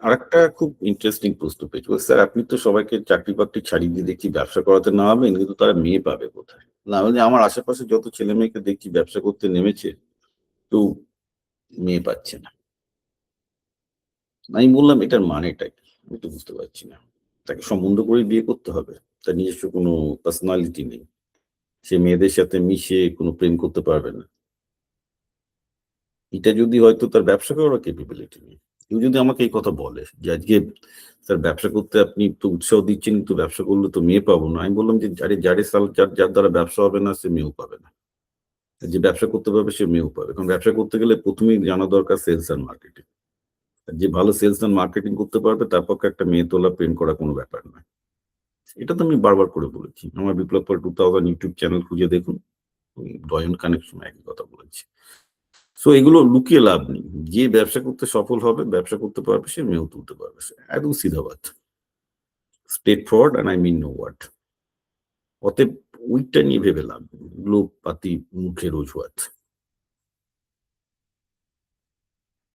আরেকটা খুব ইন্টারেস্টিং প্রশ্ন পেয়েছি। বলছে, "স্যার আপনি তো সবাইকে চাকরি-বাকরি ছাড়িয়ে দিয়ে দেখছি ব্যবসা করাতে নামাবেন, কিন্তু তারা মেয়ে পাবে কোথায়?" না, আমি বলি, "আমার আশেপাশে যত ছেলেমেয়েকে দেখছি ব্যবসা করতে নেমেছে, কেউ মেয়ে পাচ্ছে না।" আমি বললাম, "এটার মানেটা কি? আমি তো বুঝতে পারছি না। তাকে সম্বন্ধ করেই বিয়ে করতে হবে? তার নিজস্ব কোনো পার্সোনালিটি নেই। সে মেয়েদের সাথে মিশে কোনো প্রেম করতে পারবে না। এটা যদি হয়তো তার ব্যবসা করার ক্যাপাবিলিটি নেই।" কেউ যদি আমাকে এই কথা বলে যে, "আজকে স্যার ব্যবসা করতে আপনি তো উৎসাহ দিচ্ছেন, কিন্তু ব্যবসা করলে তো মেয়ে পাবো না।" আমি বললাম যে, "আরে যারে সাল যার যার দ্বারা ব্যবসা হবে না সে মেয়েও পাবে না। যে ব্যবসা করতে পারবে সে মেয়েও পাবে। কারণ ব্যবসা করতে গেলে ১ম এই জানা দরকার সেলস অ্যান্ড মার্কেটিং। আর যে ভালো সেলস অ্যান্ড মার্কেটিং করতে পারবে তার পক্ষে একটা মেয়ে তোলা, প্রেম করা কোনো ব্যাপার নয়।" এটা তো আমি বারবার করে বলেছি। আমার বিপ্লব পল 2000 ইউটিউব চ্যানেল খুঁজে দেখুন। ডয়ন কানেকশন একই কথা বলেছি। সো এগুলো লুকিয়ে লাভ নেই। যে ব্যবসা করতে সফল হবে, ব্যবসা করতে পারবে, সে মেয়েও তুলতে পারবে। সে একদম সিধা বাত। Straight forward and I mean know what. অতএব ওইটা নিয়ে ভেবে লাভ নেই। এগুলো পাতি মুখের অজুহাত।